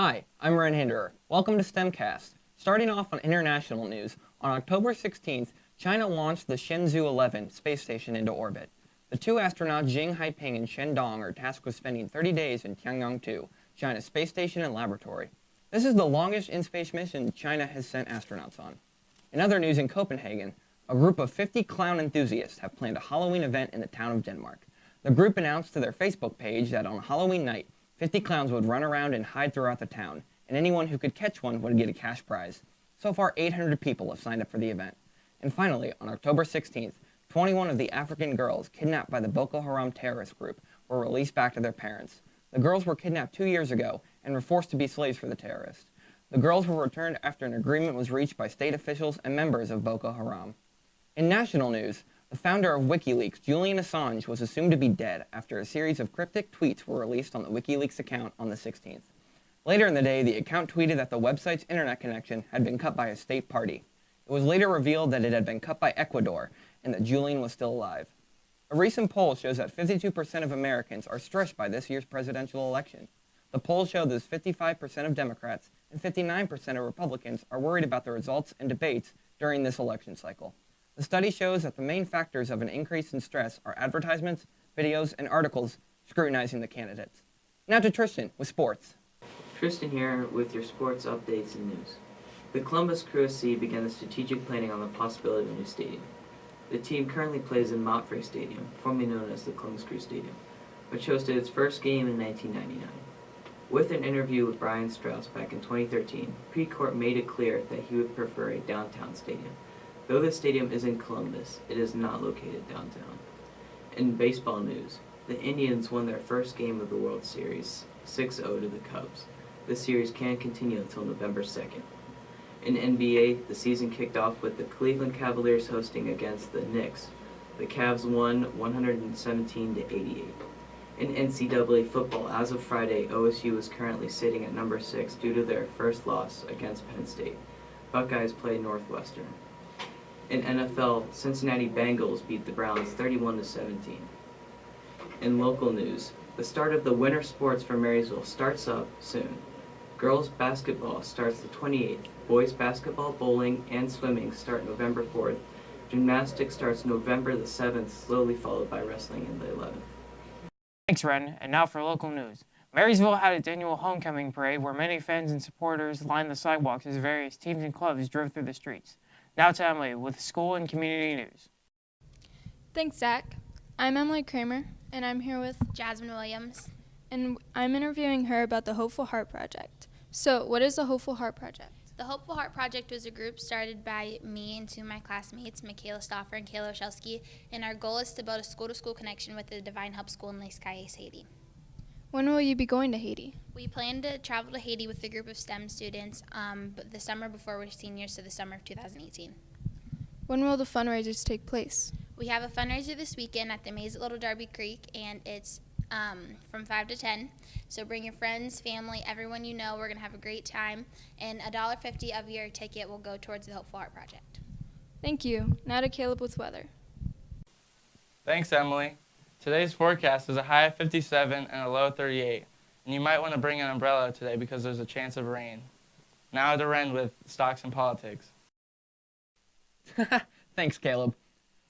Hi, I'm Ren Hinderer. Welcome to STEMcast. Starting off on international news, on October 16th, China launched the Shenzhou 11 space station into orbit. The two astronauts Jing Haiping and Shen Dong are tasked with spending 30 days in Tiangong-2, China's space station and laboratory. This is the longest in-space mission China has sent astronauts on. In other news in Copenhagen, a group of 50 clown enthusiasts have planned a Halloween event in the town of Denmark. The group announced to their Facebook page that on Halloween night, 50 clowns would run around and hide throughout the town, and anyone who could catch one would get a cash prize. So far, 800 people have signed up for the event. And finally, on October 16th, 21 of the African girls kidnapped by the Boko Haram terrorist group were released back to their parents. The girls were kidnapped 2 years ago and were forced to be slaves for the terrorists. The girls were returned after an agreement was reached by state officials and members of Boko Haram. In national news, the founder of WikiLeaks, Julian Assange, was assumed to be dead after a series of cryptic tweets were released on the WikiLeaks account on the 16th. Later in the day, the account tweeted that the website's internet connection had been cut by a state party. It was later revealed that it had been cut by Ecuador and that Julian was still alive. A recent poll shows that 52% of Americans are stressed by this year's presidential election. The poll showed that 55% of Democrats and 59% of Republicans are worried about the results and debates during this election cycle. The study shows that the main factors of an increase in stress are advertisements, videos, and articles scrutinizing the candidates. Now to Tristan with sports. Tristan here with your sports updates and news. The Columbus Crew SC began the strategic planning on the possibility of a new stadium. The team currently plays in Montfray Stadium, formerly known as the Columbus Crew Stadium, which hosted its first game in 1999. With an interview with Brian Strauss back in 2013, Precourt made it clear that he would prefer a downtown stadium. Though the stadium is in Columbus, it is not located downtown. In baseball news, the Indians won their first game of the World Series, 6-0 to the Cubs. The series can continue until November 2nd. In NBA, the season kicked off with the Cleveland Cavaliers hosting against the Knicks. The Cavs won 117-88. In NCAA football, as of Friday, OSU is currently sitting at number 6 due to their first loss against Penn State. Buckeyes play Northwestern. In NFL, Cincinnati Bengals beat the Browns 31-17. In local news, the start of the winter sports for Marysville starts up soon. Girls basketball starts the 28th. Boys basketball, bowling, and swimming start November 4th. Gymnastics starts November the 7th, slowly followed by wrestling in the 11th. Thanks, Ren. And now for local news. Marysville had its annual homecoming parade where many fans and supporters lined the sidewalks as various teams and clubs drove through the streets. Now to Emily with school and community news. Thanks, Zach. I'm Emily Kramer, and I'm here with Jasmine Williams. And I'm interviewing her about the Hopeful Heart Project. So, what is the Hopeful Heart Project? The Hopeful Heart Project was a group started by me and two of my classmates, Michaela Stoffer and Kayla Oshelsky, and our goal is to build a school-to-school connection with the Divine Help School in Les Cayes, Haiti. When will you be going to Haiti? We plan to travel to Haiti with a group of STEM students but the summer before we're seniors, so the summer of 2018. When will the fundraisers take place? We have a fundraiser this weekend at the Maze at Little Darby Creek, and it's from 5 to 10. So bring your friends, family, everyone you know. We're going to have a great time, and $1.50 of your ticket will go towards the Hopeful Heart Project. Thank you. Now to Caleb with weather. Thanks, Emily. Today's forecast is a high of 57 and a low of 38, and you might want to bring an umbrella today because there's a chance of rain. Now to Ren with stocks and politics. Thanks, Caleb.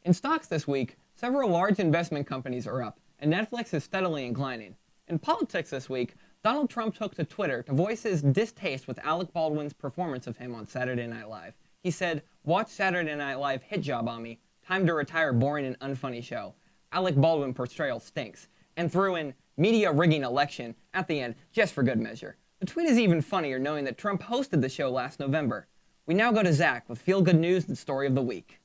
In stocks this week, several large investment companies are up, and Netflix is steadily inclining. In politics this week, Donald Trump took to Twitter to voice his distaste with Alec Baldwin's performance of him on Saturday Night Live. He said, "Watch Saturday Night Live hit job on me. Time to retire boring and unfunny show. Alec Baldwin portrayal stinks," and threw in media rigging election at the end just for good measure. The tweet is even funnier knowing that Trump hosted the show last November. We now go to Zach with feel-good news and story of the week.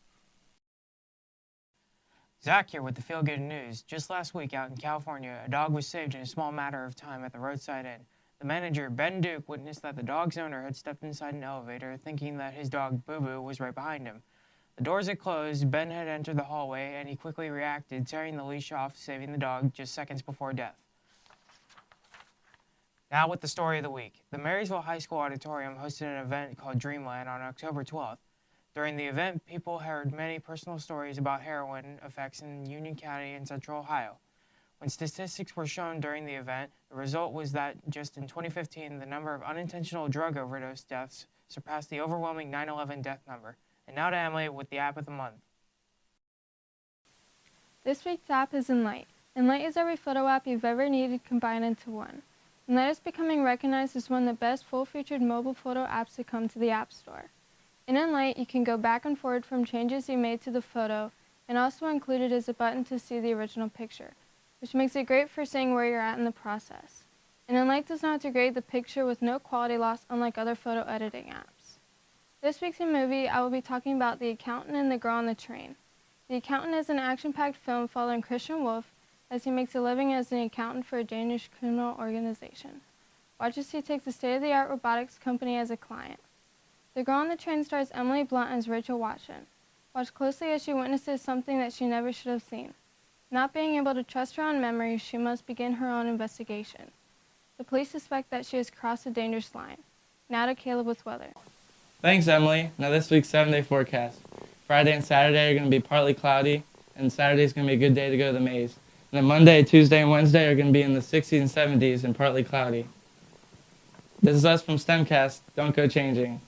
Zach here with the Feel Good News. Just last week out in California, a dog was saved in a small matter of time at the roadside inn. The manager, Ben Duke, witnessed that the dog's owner had stepped inside an elevator thinking that his dog, Boo Boo, was right behind him. The doors had closed, Ben had entered the hallway, and he quickly reacted, tearing the leash off, saving the dog just seconds before death. Now with the story of the week. The Marysville High School Auditorium hosted an event called Dreamland on October 12th. During the event, people heard many personal stories about heroin effects in Union County and Central Ohio. When statistics were shown during the event, the result was that just in 2015, the number of unintentional drug overdose deaths surpassed the overwhelming 9/11 death number. And now to Emily with the app of the month. This week's app is Enlight. Enlight is every photo app you've ever needed combined into one. Enlight is becoming recognized as one of the best full-featured mobile photo apps to come to the App Store. In Enlight, you can go back and forward from changes you made to the photo, and also included is a button to see the original picture, which makes it great for seeing where you're at in the process. And Enlight does not degrade the picture with no quality loss, unlike other photo editing apps. This week's movie, I will be talking about The Accountant and the Girl on the Train. The Accountant is an action-packed film following Christian Wolff as he makes a living as an accountant for a Danish criminal organization. Watch as he takes a state-of-the-art robotics company as a client. The Girl on the Train stars Emily Blunt as Rachel Watson. Watch closely as she witnesses something that she never should have seen. Not being able to trust her own memories, she must begin her own investigation. The police suspect that she has crossed a dangerous line. Now to Caleb with weather. Thanks, Emily. Now this week's 7-day forecast. Friday and Saturday are going to be partly cloudy, and Saturday is going to be a good day to go to the maze. And then Monday, Tuesday, and Wednesday are going to be in the 60s and 70s and partly cloudy. This is us from STEMcast. Don't go changing.